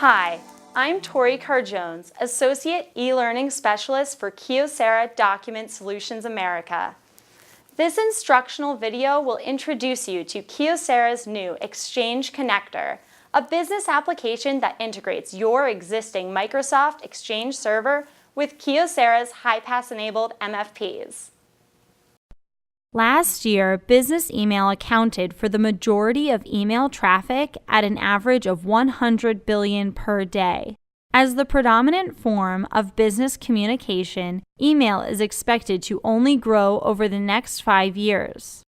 Hi, I'm Tori Carr-Jones, Associate E-Learning Specialist for Kyocera Document Solutions America. This instructional video will introduce you to Kyocera's new Exchange Connector, a business application that integrates your existing Microsoft Exchange server with Kyocera's HiPass-enabled MFPs. Last year, business email accounted for the majority of email traffic at an average of 100 billion per day. As the predominant form of business communication, email is expected to only grow over the next 5 years.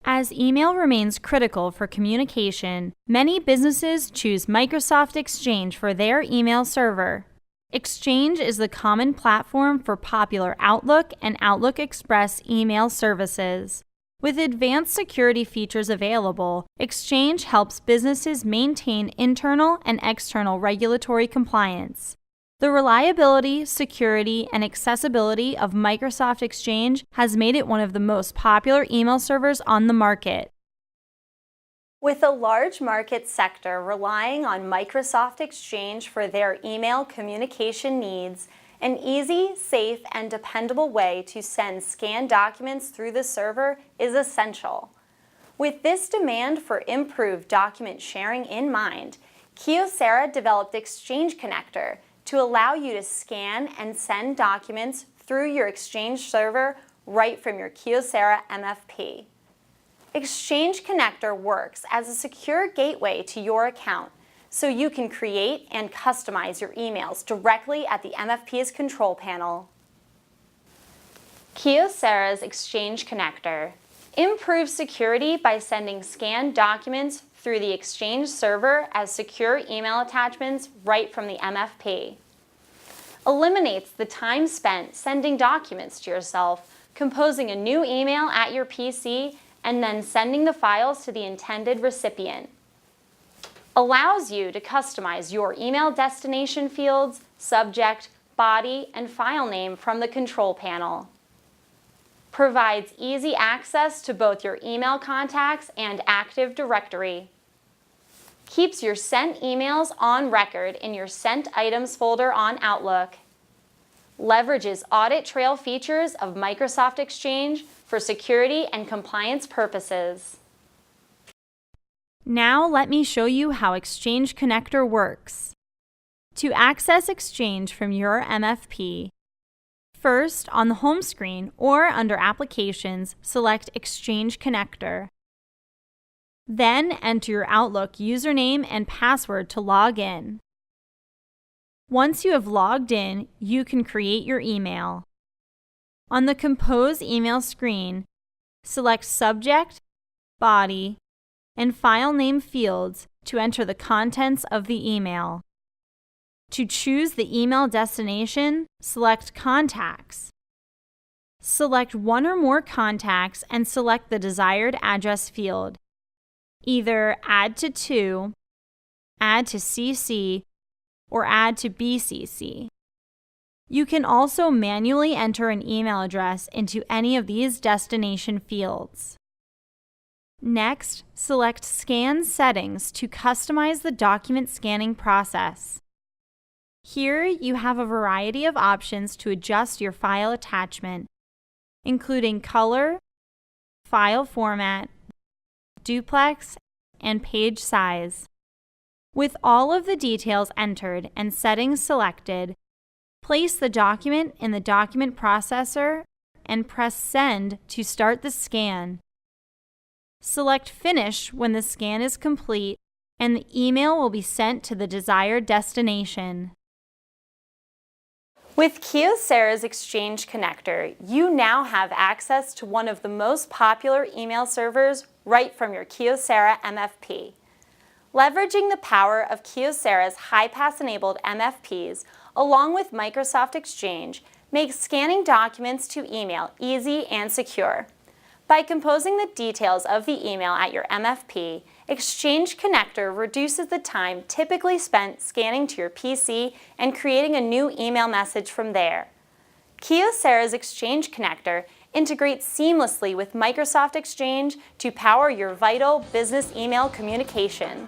As email remains critical for communication, many businesses choose Microsoft Exchange for their email server. Exchange is the common platform for popular Outlook and Outlook Express email services. With advanced security features available, Exchange helps businesses maintain internal and external regulatory compliance. The reliability, security, and accessibility of Microsoft Exchange has made it one of the most popular email servers on the market. With a large market sector relying on Microsoft Exchange for their email communication needs, an easy, safe, and dependable way to send scanned documents through the server is essential. With this demand for improved document sharing in mind, Kyocera developed Exchange Connector to allow you to scan and send documents through your Exchange server right from your Kyocera MFP. Exchange Connector works as a secure gateway to your account, so you can create and customize your emails directly at the MFP's control panel. Kyocera's Exchange Connector improves security by sending scanned documents through the Exchange server as secure email attachments right from the MFP. Eliminates the time spent sending documents to yourself, composing a new email at your PC, and then sending the files to the intended recipient. Allows you to customize your email destination fields, subject, body, and file name from the control panel. Provides easy access to both your email contacts and Active Directory. Keeps your sent emails on record in your Sent Items folder on Outlook. Leverages audit trail features of Microsoft Exchange for security and compliance purposes. Now let me show you how Exchange Connector works. To access Exchange from your MFP, first on the home screen or under Applications, select Exchange Connector. Then enter your Outlook username and password to log in. Once you have logged in, you can create your email. On the Compose email screen, select Subject, Body, and File Name fields to enter the contents of the email. To choose the email destination, select Contacts. Select one or more contacts and select the desired address field. Either Add to, Add to CC, or Add to BCC. You can also manually enter an email address into any of these destination fields. Next, select Scan Settings to customize the document scanning process. Here, you have a variety of options to adjust your file attachment, including color, file format, duplex, and page size. With all of the details entered and settings selected, place the document in the document processor and press Send to start the scan. Select Finish when the scan is complete, and the email will be sent to the desired destination. With Kyocera's Exchange Connector, you now have access to one of the most popular email servers right from your Kyocera MFP. Leveraging the power of Kyocera's HiPass-enabled MFPs, along with Microsoft Exchange, makes scanning documents to email easy and secure. By composing the details of the email at your MFP, Exchange Connector reduces the time typically spent scanning to your PC and creating a new email message from there. Kyocera's Exchange Connector integrates seamlessly with Microsoft Exchange to power your vital business email communication.